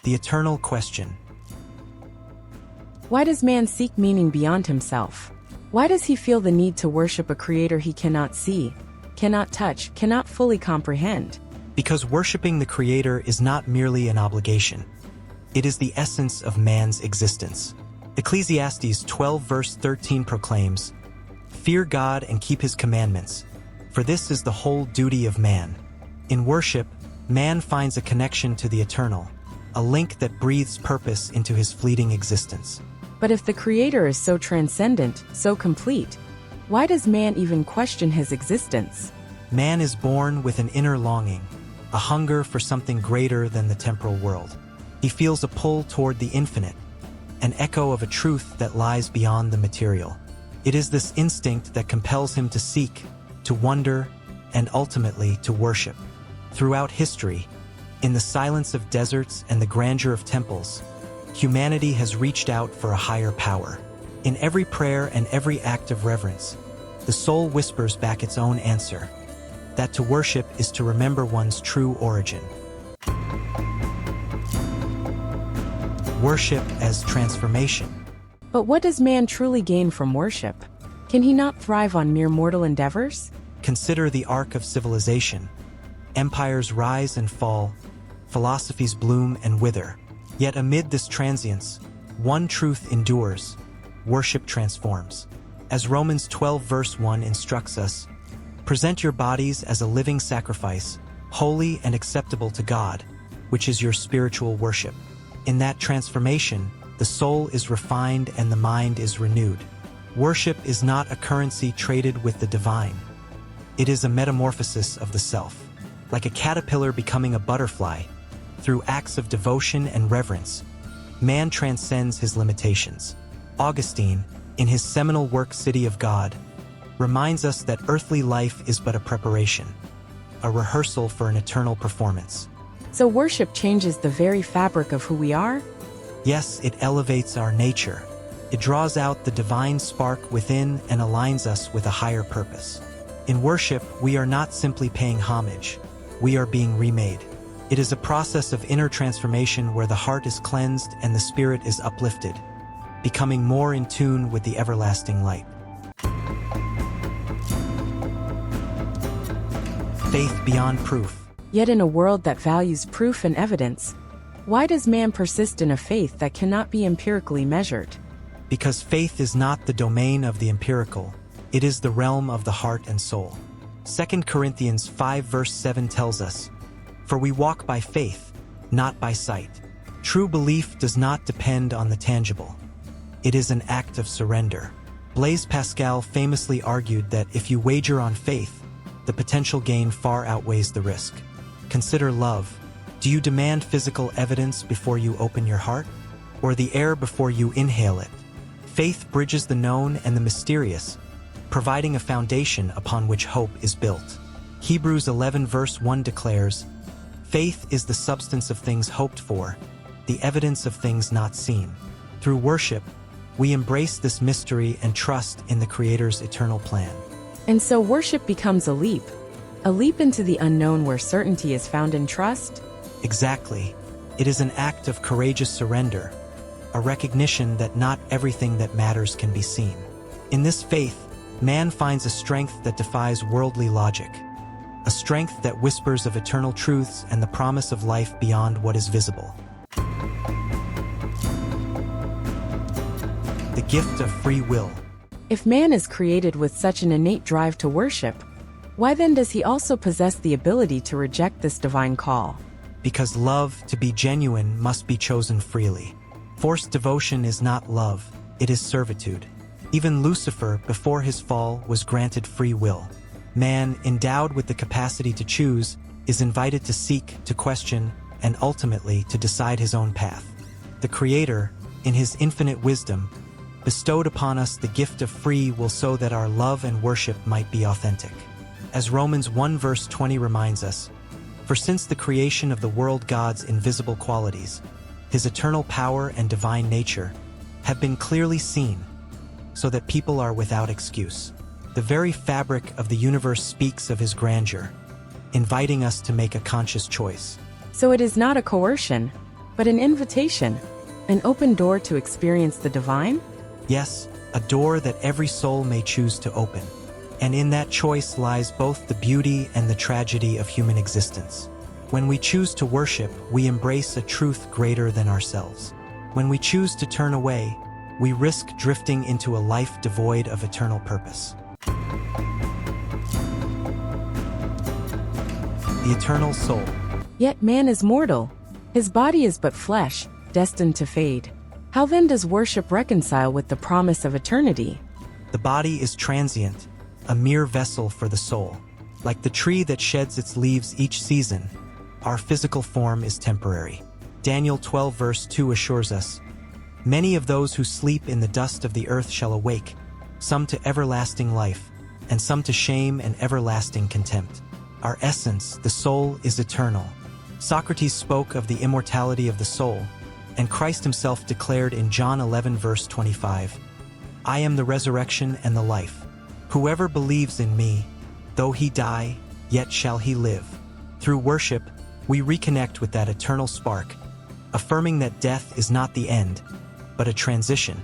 The eternal question. Why does man seek meaning beyond himself? Why does he feel the need to worship a creator he cannot see, cannot touch, cannot fully comprehend? Because worshiping the Creator is not merely an obligation. It is the essence of man's existence. Ecclesiastes 12 verse 13 proclaims, "Fear God and keep His commandments, for this is the whole duty of man." In worship, man finds a connection to the eternal, a link that breathes purpose into his fleeting existence. But if the Creator is so transcendent, so complete, why does man even question his existence? Man is born with an inner longing, a hunger for something greater than the temporal world. He feels a pull toward the infinite, an echo of a truth that lies beyond the material. It is this instinct that compels him to seek, to wonder, and ultimately to worship. Throughout history, in the silence of deserts and the grandeur of temples, humanity has reached out for a higher power. In every prayer and every act of reverence, the soul whispers back its own answer, that to worship is to remember one's true origin. Worship as transformation. But what does man truly gain from worship? Can he not thrive on mere mortal endeavors? Consider the arc of civilization. Empires rise and fall, philosophies bloom and wither. Yet amid this transience, one truth endures: worship transforms. As Romans 12 verse 1 instructs us, "Present your bodies as a living sacrifice, holy and acceptable to God, which is your spiritual worship." In that transformation, the soul is refined and the mind is renewed. Worship is not a currency traded with the divine. It is a metamorphosis of the self. Like a caterpillar becoming a butterfly, through acts of devotion and reverence, man transcends his limitations. Augustine, in his seminal work City of God, reminds us that earthly life is but a preparation, a rehearsal for an eternal performance. So worship changes the very fabric of who we are? Yes, it elevates our nature. It draws out the divine spark within and aligns us with a higher purpose. In worship, we are not simply paying homage. We are being remade. It is a process of inner transformation where the heart is cleansed and the spirit is uplifted, becoming more in tune with the everlasting light. Faith beyond proof. Yet in a world that values proof and evidence, why does man persist in a faith that cannot be empirically measured? Because faith is not the domain of the empirical, it is the realm of the heart and soul. 2 Corinthians 5 verse 7 tells us, "For we walk by faith, not by sight." True belief does not depend on the tangible. It is an act of surrender. Blaise Pascal famously argued that if you wager on faith, the potential gain far outweighs the risk. Consider love. Do you demand physical evidence before you open your heart? Or the air before you inhale it? Faith bridges the known and the mysterious, providing a foundation upon which hope is built. Hebrews 11 verse 1 declares, "Faith is the substance of things hoped for, the evidence of things not seen." Through worship, we embrace this mystery and trust in the Creator's eternal plan. And so worship becomes a leap into the unknown where certainty is found in trust? Exactly. It is an act of courageous surrender, a recognition that not everything that matters can be seen. In this faith, man finds a strength that defies worldly logic, a strength that whispers of eternal truths and the promise of life beyond what is visible. The gift of free will. If man is created with such an innate drive to worship, why then does he also possess the ability to reject this divine call? Because love, to be genuine, must be chosen freely. Forced devotion is not love, it is servitude. Even Lucifer, before his fall, was granted free will. Man, endowed with the capacity to choose, is invited to seek, to question, and ultimately to decide his own path. The Creator, in his infinite wisdom, bestowed upon us the gift of free will so that our love and worship might be authentic. As Romans 1 verse 20 reminds us, "For since the creation of the world God's invisible qualities, His eternal power and divine nature, have been clearly seen, so that people are without excuse." The very fabric of the universe speaks of His grandeur, inviting us to make a conscious choice. So it is not a coercion, but an invitation, an open door to experience the divine? Yes, a door that every soul may choose to open. And in that choice lies both the beauty and the tragedy of human existence. When we choose to worship, we embrace a truth greater than ourselves. When we choose to turn away, we risk drifting into a life devoid of eternal purpose. The eternal soul. Yet man is mortal. His body is but flesh, destined to fade. How then does worship reconcile with the promise of eternity? The body is transient, a mere vessel for the soul. Like the tree that sheds its leaves each season, our physical form is temporary. Daniel 12 verse 2 assures us, "Many of those who sleep in the dust of the earth shall awake, some to everlasting life, and some to shame and everlasting contempt." Our essence, the soul, is eternal. Socrates spoke of the immortality of the soul, and Christ himself declared in John 11 verse 25, "I am the resurrection and the life. Whoever believes in me, though he die, yet shall he live." Through worship, we reconnect with that eternal spark, affirming that death is not the end, but a transition,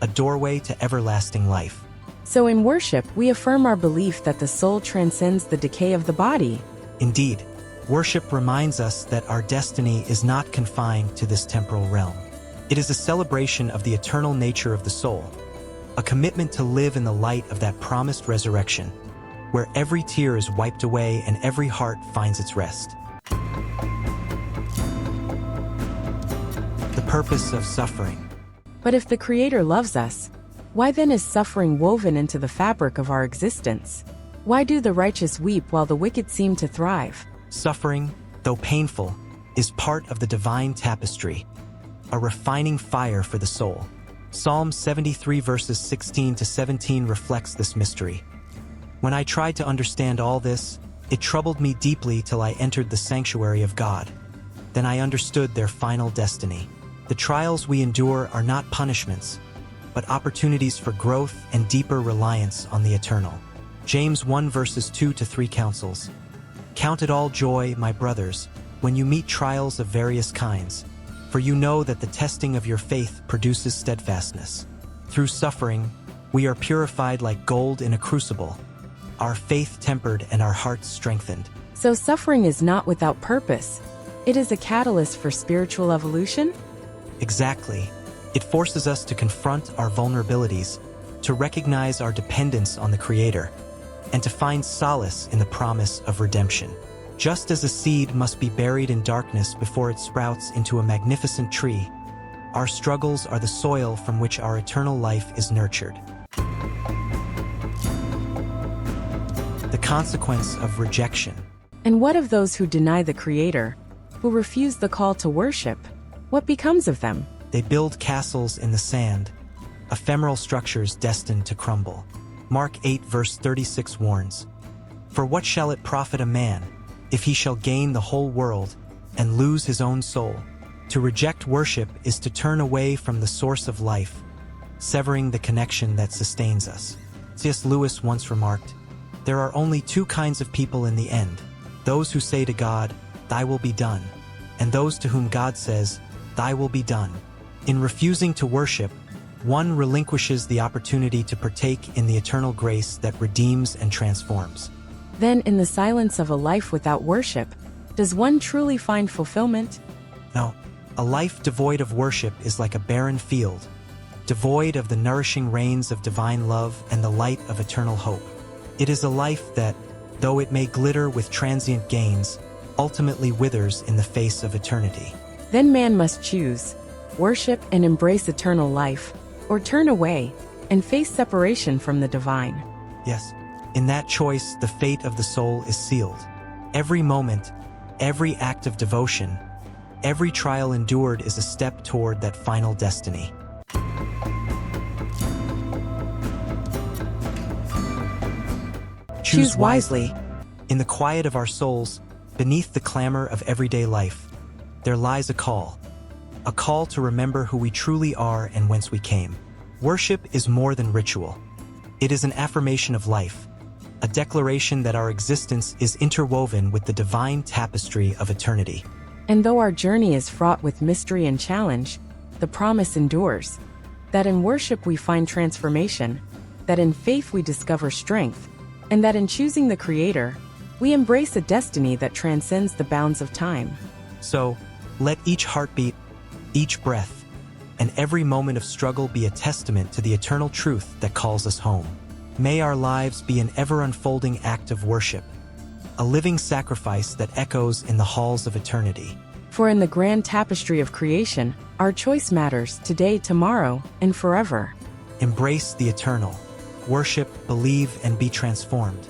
a doorway to everlasting life. So in worship, we affirm our belief that the soul transcends the decay of the body. Indeed, worship reminds us that our destiny is not confined to this temporal realm. It is a celebration of the eternal nature of the soul, a commitment to live in the light of that promised resurrection, where every tear is wiped away and every heart finds its rest. The purpose of suffering. But if the Creator loves us, why then is suffering woven into the fabric of our existence? Why do the righteous weep while the wicked seem to thrive? Suffering, though painful, is part of the divine tapestry, a refining fire for the soul. Psalm 73 verses 16 to 17 reflects this mystery. "When I tried to understand all this, it troubled me deeply till I entered the sanctuary of God. Then I understood their final destiny. The trials we endure are not punishments, but opportunities for growth and deeper reliance on the eternal." James 1 verses 2 to 3 counsels, "Count it all joy, my brothers, when you meet trials of various kinds, for you know that the testing of your faith produces steadfastness. Through suffering, we are purified like gold in a crucible, our faith tempered and our hearts strengthened." So suffering is not without purpose. It is a catalyst for spiritual evolution? Exactly. It forces us to confront our vulnerabilities, to recognize our dependence on the Creator, and to find solace in the promise of redemption. Just as a seed must be buried in darkness before it sprouts into a magnificent tree, our struggles are the soil from which our eternal life is nurtured. The consequence of rejection. And what of those who deny the Creator, who refuse the call to worship? What becomes of them? They build castles in the sand, ephemeral structures destined to crumble. Mark 8 verse 36 warns, "For what shall it profit a man, if he shall gain the whole world and lose his own soul?" To reject worship is to turn away from the source of life, severing the connection that sustains us. C.S. Lewis once remarked, "There are only two kinds of people in the end, those who say to God, 'Thy will be done,' and those to whom God says, 'Thy will be done.'" In refusing to worship, one relinquishes the opportunity to partake in the eternal grace that redeems and transforms. Then, in the silence of a life without worship, does one truly find fulfillment? No, a life devoid of worship is like a barren field, devoid of the nourishing rains of divine love and the light of eternal hope. It is a life that, though it may glitter with transient gains, ultimately withers in the face of eternity. Then man must choose, worship and embrace eternal life, or turn away and face separation from the divine. Yes, in that choice, the fate of the soul is sealed. Every moment, every act of devotion, every trial endured is a step toward that final destiny. Choose wisely. In the quiet of our souls, beneath the clamor of everyday life, there lies a call to remember who we truly are and whence we came. Worship is more than ritual. It is an affirmation of life, a a declaration that our existence is interwoven with the divine tapestry of eternity. And though our journey is fraught with mystery and challenge, the promise endures. That in worship we find transformation, that in faith we discover strength, and that in choosing the Creator, we embrace a destiny that transcends the bounds of time. So, let each heartbeat, each breath, and every moment of struggle be a testament to the eternal truth that calls us home. May our lives be an ever-unfolding act of worship, a living sacrifice that echoes in the halls of eternity. For in the grand tapestry of creation, our choice matters today, tomorrow, and forever. Embrace the eternal. Worship, believe, and be transformed.